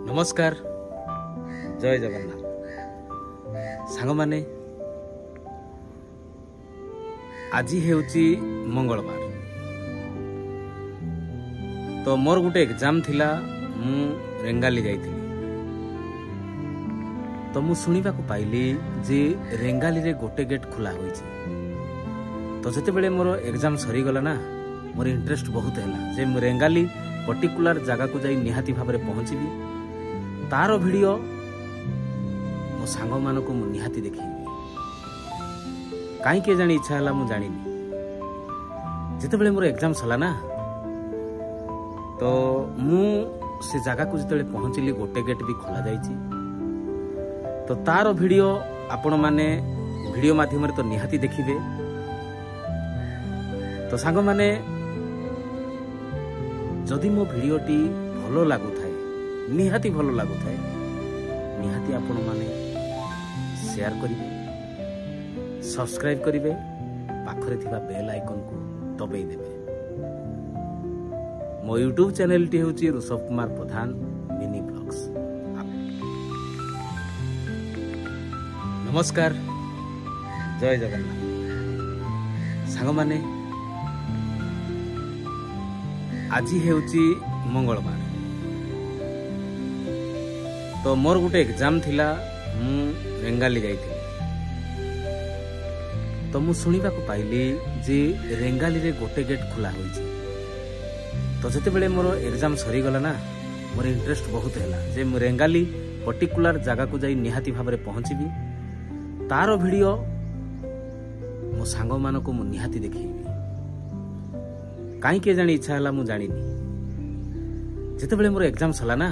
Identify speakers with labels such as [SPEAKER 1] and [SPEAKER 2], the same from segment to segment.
[SPEAKER 1] नमस्कार जय जगन्नाथ सांग माने आज हेउची मंगलवार तो मोर गुटे एग्जाम थिला मु रेंगाली जाइथिली तो मु सुनिबा को पाइली जे रेंगाली रे गोटे गेट खुला होईची तो जते बेले मोर एग्जाम सरी गला ना मोर इंटरेस्ट बहुत हैला जे मु रेंगाली पर्टिकुलर जगह को जाई निहाती भाबरे पहुंचीबी तार वीडियो मो सांग मानको मु निहाती देखैबी काई के जानी इच्छा हला मु जानिनी जते बेले मोर एग्जाम सला ना तो मु से जगह को जते पहुंचली गोटे गेट भी खोला जाईची तो तार वीडियो आपण माने वीडियो माध्यम रे तो निहाती देखिबे तो सांग माने जदि मो वीडियोटी भलो लागु थाए निहाती भलो लागु थाए निहाती आपण माने शेयर करिवे सब्सक्राइब करिवे पाखरे थिबा बेल आइकन को दबाई देबे मो यूट्यूब चैनल टी होची ऋषभ कुमार प्रधान मिनी ब्लॉग्स। नमस्कार जय जगन्नाथ सांग माने आज हेउची मंगलवार तो मोर गुटे एग्जाम थिला मु रेंगाली जाइथिली तो मु सुनिबा को पाइली जे रेंगाली रे गोटे गेट खुला होईची तो जते बेले मोर एग्जाम सरी गला ना मोर इंटरेस्ट बहुत हैला जे मु रेंगाली पर्टिकुलर जगह को जाई निहाती भाबरे पहुंचीबी तार वीडियो मो सांग मानको मु निहाती देखैबी काई के जानी इच्छा हला मु जानिनी जते बेले मोर एग्जाम सला ना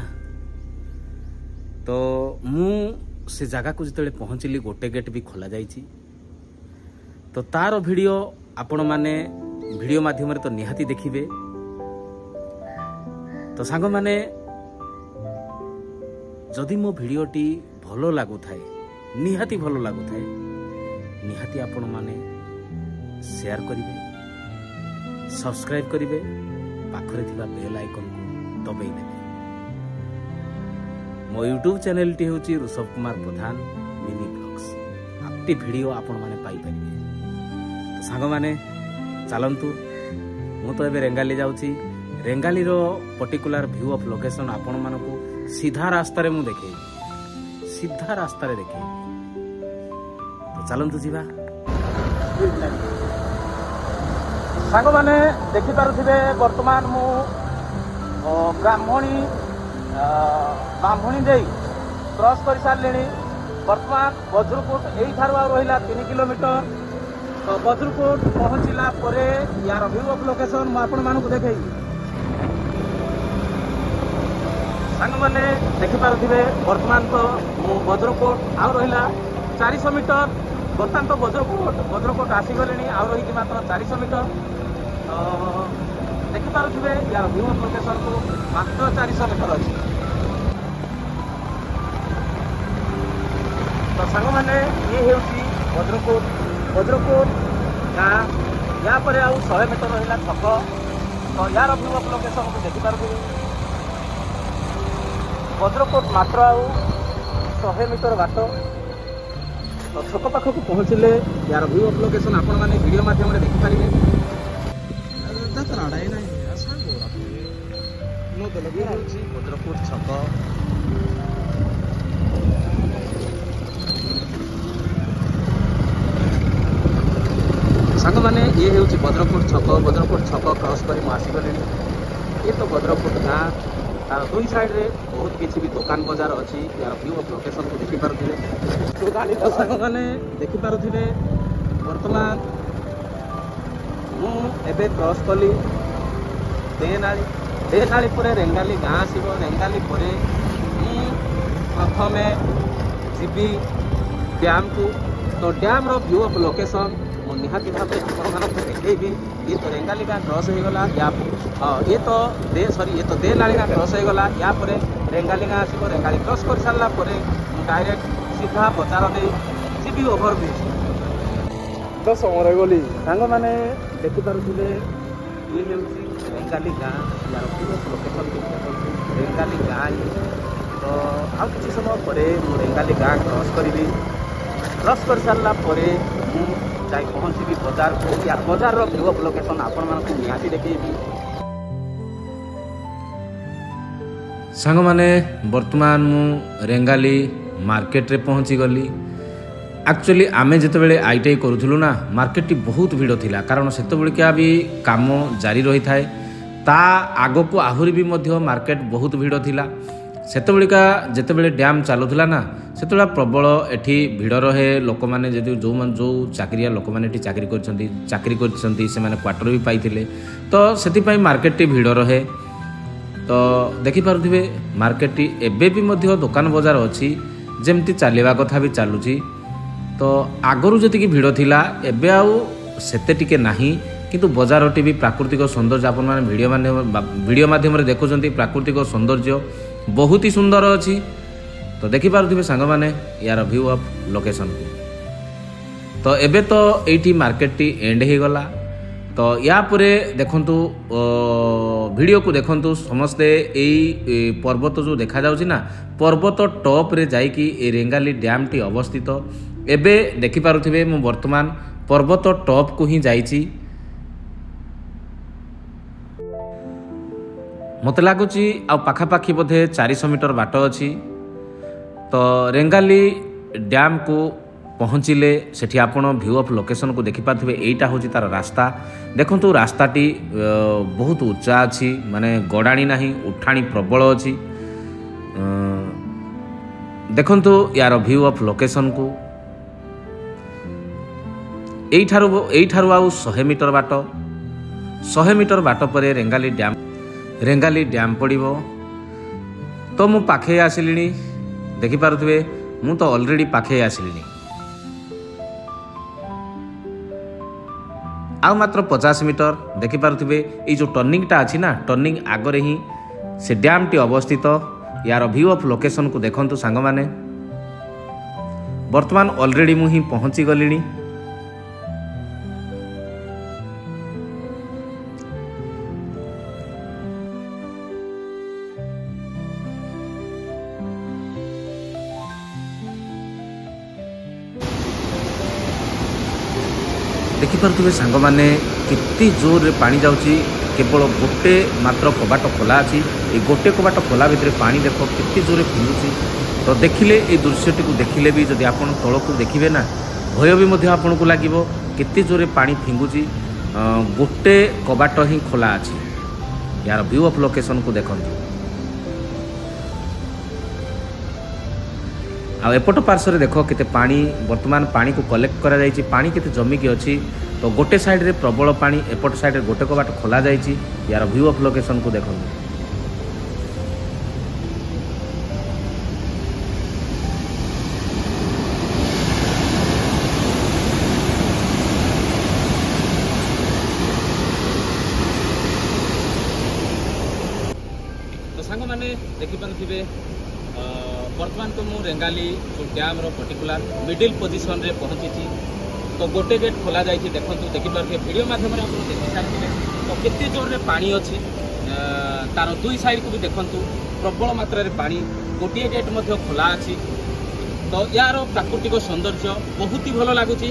[SPEAKER 1] तो मु से जगह को जते पहुंचली गोटे गेट भी खोला जाईची तो तार वीडियो आपण माने वीडियो माध्यम रे तो निहाती देखिबे तो सांग माने जदि मो वीडियोटी भलो लागु थाए निहाती भलो लागु थाए निहाती आपण माने शेयर करिवे सब्सक्राइब करिवे पाखरे थिबा बेल आइकन को दबाई देबे मो यूट्यूब चैनल टी होची ऋषभ कुमार प्रधान मिनी ब्लॉग्स आपटी वीडियो आपण माने पाई परिबे तो सांग माने चलंतु मु तो एबे रेंगाली जाउची रेंगाली रो पर्टिकुलर व्यू ऑफ लोकेशन आपण मानको सीधा रास्ता रे मु देखे सीधा रास्ता रे देखे तो चलंतु जीवा सांग माने देखि पारुथिबे वर्तमान मु ब्राह्मणी देई क्रॉस कर सारलेनी वर्तमान बज्रकोट एई थारु रहिला 3 किलोमीटर तो बज्रकोट पहुंचला परे यार व्यू ऑफ लोकेशन मु आपण मानको देखेई सांग माने देखि पारुथिबे वर्तमान तो मु बज्रकोट आ रहिला 400 मीटर वर्तमान तो बज्रकोट आसी गलेनी आ रही मात्र 400 मीटर देखि पारुथिबे यार व्यू ऑफ लोकेशन को मात्र 400 मीटर अछि तो सांग माने ये हेउची बज्रकोट गाँ या परे आउ 100 मीटर रहिला छक तो यार व्यू ऑफ लोकेशन को देखि पारुथिबे बज्रकोट मात्र आउ 100 मीटर बाट तो छक पाखक पहुँचले यार व्यू ऑफ लोकेशन आपण माने वीडियो माध्यम रे देखि पारिबे बज्रकोट छक सांग माने ये हेउची बज्रकोट छक क्रॉस करी मु आसी गलेनी ये तो बज्रकोट गाँ तार दुई साइड रे बहुत किसी भी दुकान बाजार अच्छी यार व्यू ऑफ लोकेशन को देखि पारुथिबे तो सांग माने देखि पारुथिबे वर्तमान मु एबे क्रॉस कली देनाली परे रेंगाली गाँ आसीबो रेंगाली परे प्रथमे जीबी डैम को तो डैम रो व्यू ऑफ लोकेशन मु निहाती भाबे आपण मानको देखैबी ये तो रेंगाली गाँ क्रॉस हो गला या ये तो देनाली गाँ क्रॉस हो गला या परे रेंगाली गाँ आसीबो रेंगाली क्रॉस कर सारला परे मु डायरेक्ट सीधा बजार दे जीबी ओभर ब्रिज तो समय गली सांग माने देखि पारुथिबे ये हेउची रेंगाली गाँ यार रेंगाली गाँ तो आउ किसी समय पर रेंगाली गाँ क्रॉस करी क्रॉस कर सारा जाई पहुँची बजार को या बजार व्यू अफ लोकेशन आपण मानक निहाती देखी सांग माने वर्तमान मु रेंगाली मार्केट रे पहुँची गली। एक्चुअली आमे जितेबाला आईटीआई करूँ ना मार्केट बहुत भिड़ थिला कारण से क्या भी काम जारी रही थाए ता आग को आहरी भी मध्य मार्केट बहुत भिड़ थिला सेतबेलिका जितेबाला डैम चलुला ना से प्रबल एठी भिड़ रहे लोक मैंने जो चाकरिया लोक मैंने चाकरी कर क्वार्टर भी पाई तो से मार्केट भिड़ रहे तो देखिपे मार्केट एबे भी मध्य दुकान बजार अच्छी जमती चलवा कथा भी चलुची तो आगरू जी भिड़ थिला एबे आउ सेते टिके नाही किंतु बजारटी भी प्राकृतिक सौंदर्य आपण माने वीडियो माध्यम देखुं प्राकृतिक सौंदर्य बहुत ही सुंदर अच्छी तो देखिपे सांग मैंने यार व्यू ऑफ लोकेशन को तो एबे तो एटी मार्केट टी एंड हो गला तो या परे देखंतु वीडियो को देखंतु समस्ते यही पर्वत जो देखा जाउछि ना पर्वत टॉप रे जाइकी ए रेंगाली डैम टी अवस्थित एबे देखि पारुथिबे मु वर्तमान पर्वत टॉप को ही जाइछि मत लगुच आ पाखापाखि बोधे 400 मीटर बाट अच्छी तो रेंगाली डैम को पहुँचले सेठी आपण व्यू ऑफ लोकेशन को देखिपारे यहीटा हूँ तार रास्ता देखु रास्ताटी बहुत उच्चा अच्छी माने गड़ाणी नहीं उठाणी प्रबल अच्छी देखु यार व्यू ऑफ लोकेशन को एठारू आउ 100 मीटर बाट 100 मीटर बाट पर रेंगाली डैम पड़ो तो मु पाखे आसिली देखिपे मु तो ऑलरेडी पाखे आसिली आउ मात्र 50 मीटर देखिपे ये जो टर्निंगटा अच्छी ना टर्निंग आगरे ही से डैम टी अवस्थित यार व्यू ऑफ लोकेशन को देखंतु सांग माने वर्तमान ऑलरेडी मुही पहुँची गली देखिपे सांग मैंने कितनी जोर रे पानी जाऊँगी केवल गोटे मात्र कबाट खोला अच्छी ये गोटे कबाट खोला भितर पानी देख कितनी जोर फिंगुची तो देखिले ये दृश्यटी को देखिले भी जदि आप तल को देखिए ना भय भी आपन को लगे कितनी जोर पानी फिंगुची गोटे कबाट ही खोला अच्छी यार व्यू ऑफ लोकेशन को देखो आ एपट पार्श्व देख केते पानी वर्तमान पानी को कलेक्ट करा जायछि पानी केते जमिकी अच्छी तो गोटे साइड रे प्रबल पानी एपट साइड रे गोटे कबाट खोला जायछि यार व्यू ऑफ लोकेशन को देखो तो सांग माने देखि पारुथिबे वर्तमान तो मु रेंगाली जो डैम रो पर्टिकुलर मिडिल पोजिशन रे पहुँची तो गोटे गेट खोला जाइए देखो देखिपे वीडियो माध्यम देखी सारी तो केते जोर रे पानी अच्छी तार दुई साइड को भी देखु प्रबल मात्रा रे पानी गोटे गेट मध्य खोला अच्छी तो यार प्राकृतिक सौंदर्य बहुत ही भल लगुच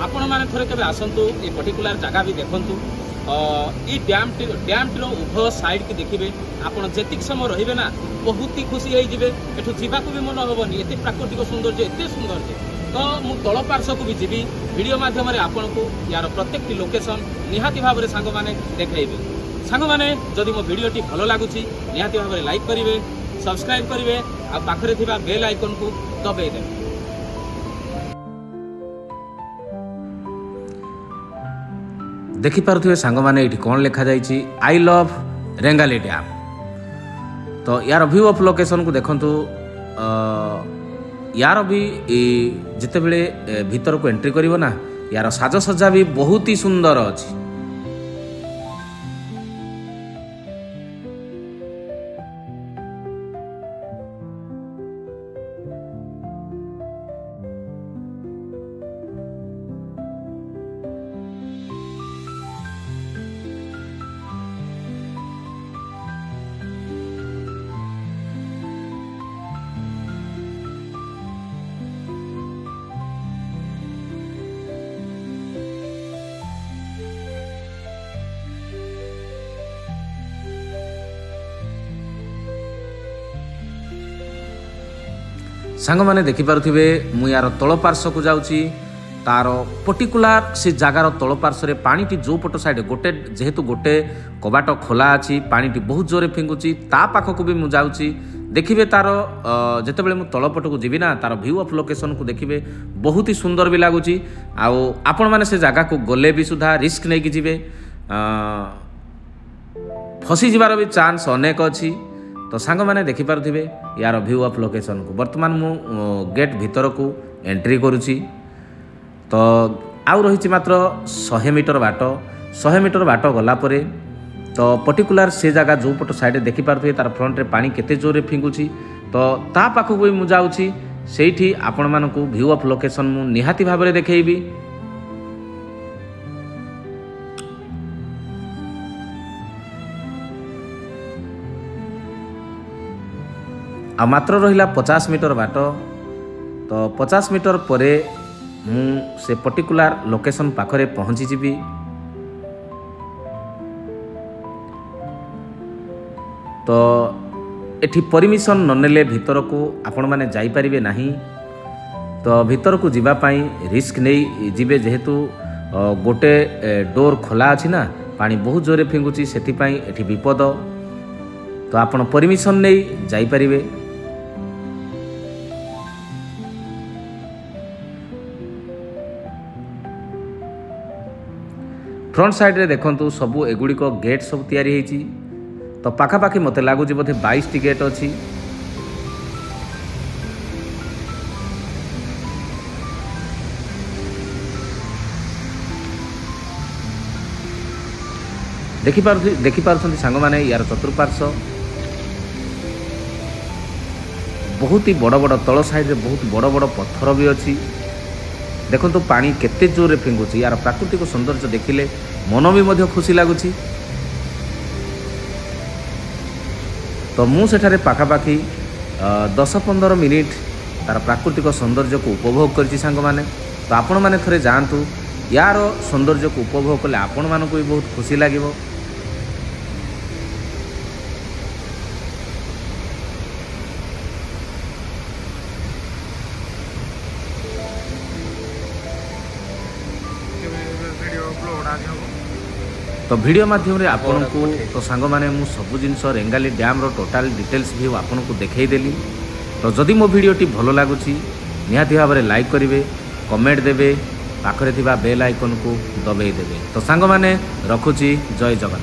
[SPEAKER 1] आपण मैंने थे के आसतु ये पर्टिकुलर जगह भी देखूँ ये डैम टी उभय साइड की देखिए आपड़ जी समय रे ना बहुत ही खुशी होइजिबे एठु जीवाकू भी मन हेनी एत प्राकृतिक सौंदर्य एत सुंदर तो मु तल पार्श्व को भी जीवी वीडियो माध्यम आपन को यार प्रत्येक लोकेशन निहाती भाव में सांग मैंने देखइबे सांग मैंने जदि मो वीडियोटी भल लगुच निहाती भाव में लाइक करेंगे सब्सक्राइब करेंगे आ पाखरे थिबा बेल आइकन को दबाई देबे देखिपे सांग मैंने ये कौन लिखा जाइए आई लव रेंगाली डैम तो यार व्यू ऑफ लोकेशन को देखंतु यार भी जिते बड़े भीतर को एंट्री करिवो ना यार साजसज्जा भी बहुत ही सुंदर अच्छी सांगमाने देखि पारुथिबे मु यार तळ पार्श्व को जाउची तार पर्टिकुलर से जगार तल पार्श्व पानी जो पट साइड गोटे जेहेतु गोटे कबाट खोला अच्छी पानी बहुत जोरे फिंगुची ता पाखक भी मुझे जाऊँगी देखिए तार जितेबाला मुझे तलपट को जीवी ना तार व्यू ऑफ लोकेशन को देखिए बहुत ही सुंदर भी लगुच आपण मैंने से जगह को गले भी सुधा रिस्क नहीं कि जीवे फसी जीवार भी चांस अनेक अच्छी तो सांग मैंने देखिपे यार व्यू ऑफ लोकेशन को बर्तमान मु गेट भीतर को एंट्री करुच्ची तो आउ रही मात्र 100 मीटर बाट 100 मीटर बाट गलापर तो पर्टिकुलर से जगह जो पट साइड देखिपे तार फ्रंट रे पानी केते जोरे फिंगुची तो ता पाखक भी मुझे जाऊँगी से आपण मानक व्यू ऑफ लोकेशन मु निहाती भाव में देखी आ मात्र रहिला 50 मीटर बाट तो 50 मीटर परे मु से पर्टिकुलर लोकेशन पाखरे पहुंची जीवी तो एठी परमिशन ननेले भीतर को आपण माने जाई परिबे नाही तो भीतर को जीवा पाई रिस्क नहीं जीवे जेहेतु गोटे डोर खोला अछि ना पानी बहुत जोरे फिंगुची सेति पाई एठी विपद तो आपण परमिशन नहीं जाई परिबे फ्रंट साइड रे देखंतु सबु एगुड़िक गेट सब तैयारी होती तो पाखापाखि मत लगुच बोधे 22 टी गेट अच्छी देखिपार सांग मैंने यार चतुर्पार्श्व बहुत ही बड़ बड़ तल साइड रे बहुत बड़ बड़ पत्थर भी अच्छी देखो तो पानी केते जोरे फिंगुची यार प्राकृतिक सौंदर्य देखिले मन भी मध्य खुशी लगुच तो मु सेठारे पाखापाखि 10-15 मिनिट तार प्राकृतिक सौंदर्य को उपभोग करछि सांग माने तो आपण माने थरे जानतु यार सौंदर्य को उपभोग कले आपण मानक भी बहुत खुशी लागिवो तो वीडियो माध्यम रे आपन को तो सांग माने मु सब जिनस रेंगाली डैम रो टोटल डिटेल्स भी आपन को देखै देली तो जदि मो वीडियोटी भलो लागुची निहाती भाव में लाइक करेंगे कमेंट देवे पाखरे थिबा बेल आइकन को दबाई देवे तो सांग माने रखुची जय जगन्नाथ।